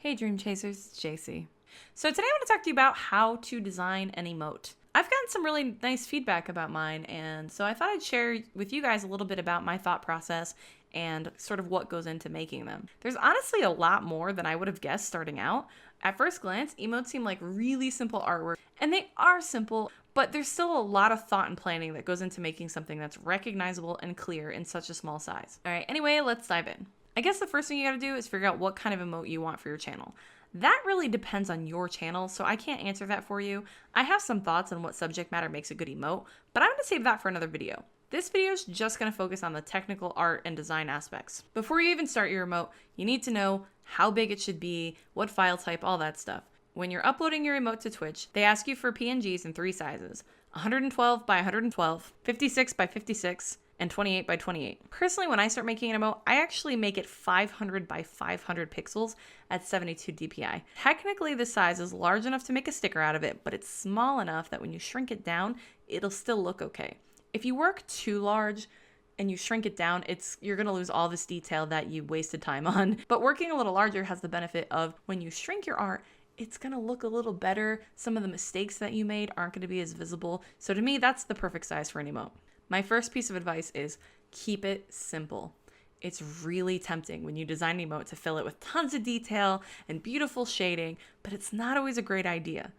Hey Dream Chasers, it's Jacey. So today I want to talk to you about how to design an emote. I've gotten some really nice feedback about mine, and so I thought I'd share with you guys a little bit about my thought process and sort of what goes into making them. There's honestly a lot more than I would have guessed starting out. At first glance, emotes seem like really simple artwork, and they are simple, but there's still a lot of thought and planning that goes into making something that's recognizable and clear in such a small size. All right, anyway, let's dive in. I guess the first thing you gotta do is figure out what kind of emote you want for your channel. That really depends on your channel, so I can't answer that for you. I have some thoughts on what subject matter makes a good emote, but I'm gonna save that for another video. This video is just gonna focus on the technical art and design aspects. Before you even start your emote, you need to know how big it should be, what file type, all that stuff. When you're uploading your emote to Twitch, they ask you for PNGs in 3 sizes: 112 by 112, 56 by 56, and 28 by 28. Personally, when I start making an emote, I actually make it 500 by 500 pixels at 72 dpi. Technically, this size is large enough to make a sticker out of it, but it's small enough that when you shrink it down, it'll still look okay. If you work too large and you shrink it down, you're gonna lose all this detail that you wasted time on. But working a little larger has the benefit of when you shrink your art, it's gonna look a little better. Some of the mistakes that you made aren't gonna be as visible. So to me, that's the perfect size for an emote. My first piece of advice is keep it simple. It's really tempting when you design an emote to fill it with tons of detail and beautiful shading, but it's not always a great idea.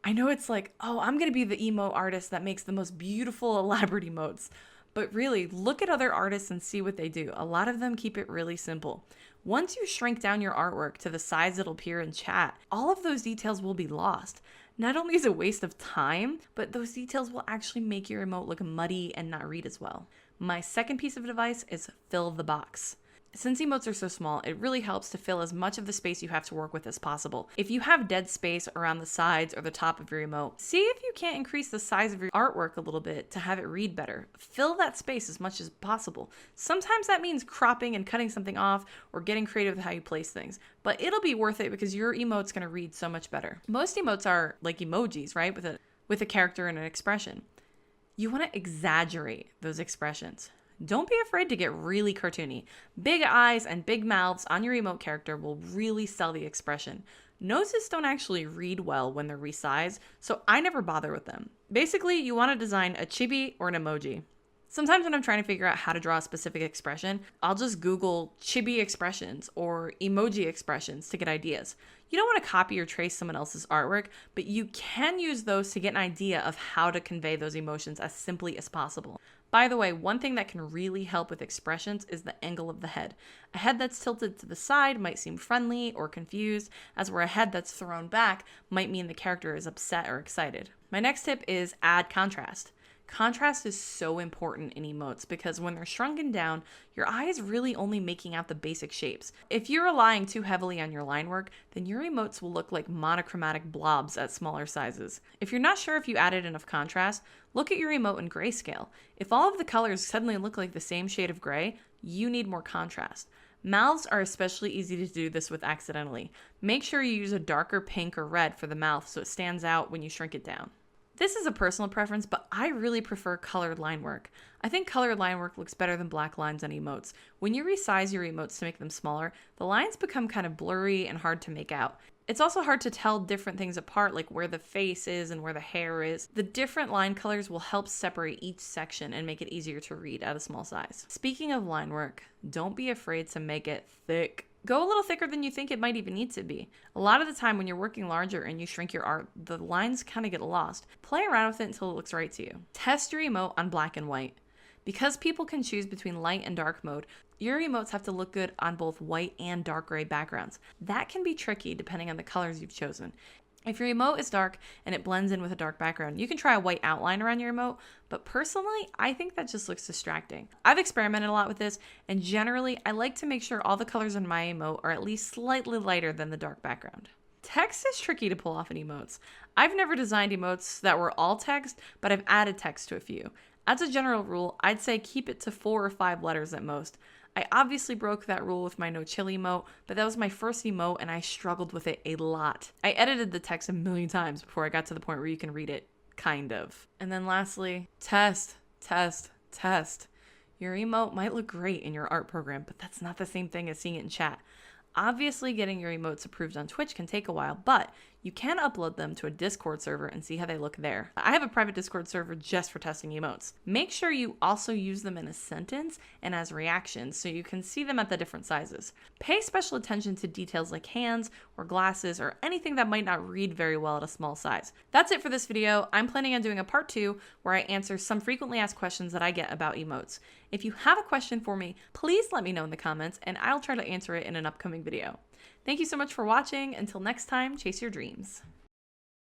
I know it's like, oh, I'm going to be the emote artist that makes the most beautiful, elaborate emotes. But really, look at other artists and see what they do. A lot of them keep it really simple. Once you shrink down your artwork to the size it'll appear in chat, all of those details will be lost. Not only is it a waste of time, but those details will actually make your emote look muddy and not read as well. My second piece of advice is fill the box. Since emotes are so small, it really helps to fill as much of the space you have to work with as possible. If you have dead space around the sides or the top of your emote, see if you can't increase the size of your artwork a little bit to have it read better. Fill that space as much as possible. Sometimes that means cropping and cutting something off or getting creative with how you place things, but it'll be worth it because your emote's gonna read so much better. Most emotes are like emojis, right? With a character and an expression. You wanna exaggerate those expressions. Don't be afraid to get really cartoony. Big eyes and big mouths on your emote character will really sell the expression. Noses don't actually read well when they're resized, so I never bother with them. Basically, you want to design a chibi or an emoji. Sometimes when I'm trying to figure out how to draw a specific expression, I'll just Google chibi expressions or emoji expressions to get ideas. You don't want to copy or trace someone else's artwork, but you can use those to get an idea of how to convey those emotions as simply as possible. By the way, one thing that can really help with expressions is the angle of the head. A head that's tilted to the side might seem friendly or confused, as where a head that's thrown back might mean the character is upset or excited. My next tip is add contrast. Contrast is so important in emotes because when they're shrunken down, your eye is really only making out the basic shapes. If you're relying too heavily on your line work, then your emotes will look like monochromatic blobs at smaller sizes. If you're not sure if you added enough contrast, look at your emote in grayscale. If all of the colors suddenly look like the same shade of gray, you need more contrast. Mouths are especially easy to do this with accidentally. Make sure you use a darker pink or red for the mouth so it stands out when you shrink it down. This is a personal preference, but I really prefer colored line work. I think colored line work looks better than black lines on emotes. When you resize your emotes to make them smaller, the lines become kind of blurry and hard to make out. It's also hard to tell different things apart, like where the face is and where the hair is. The different line colors will help separate each section and make it easier to read at a small size. Speaking of line work, don't be afraid to make it thick. Go a little thicker than you think it might even need to be. A lot of the time when you're working larger and you shrink your art, the lines kind of get lost. Play around with it until it looks right to you. Test your emote on black and white. Because people can choose between light and dark mode, your emotes have to look good on both white and dark gray backgrounds. That can be tricky depending on the colors you've chosen. If your emote is dark and it blends in with a dark background, you can try a white outline around your emote, but personally, I think that just looks distracting. I've experimented a lot with this, and generally, I like to make sure all the colors in my emote are at least slightly lighter than the dark background. Text is tricky to pull off in emotes. I've never designed emotes that were all text, but I've added text to a few. As a general rule, I'd say keep it to 4 or 5 letters at most. I obviously broke that rule with my no chill emote, but that was my first emote and I struggled with it a lot. I edited the text a million times before I got to the point where you can read it, kind of. And then lastly, test. Your emote might look great in your art program, but that's not the same thing as seeing it in chat. Obviously, getting your emotes approved on Twitch can take a while, but you can upload them to a Discord server and see how they look there. I have a private Discord server just for testing emotes. Make sure you also use them in a sentence and as reactions so you can see them at the different sizes. Pay special attention to details like hands or glasses or anything that might not read very well at a small size. That's it for this video. I'm planning on doing a part 2 where I answer some frequently asked questions that I get about emotes. If you have a question for me, please let me know in the comments and I'll try to answer it in an upcoming video. Thank you so much for watching. Until next time, chase your dreams.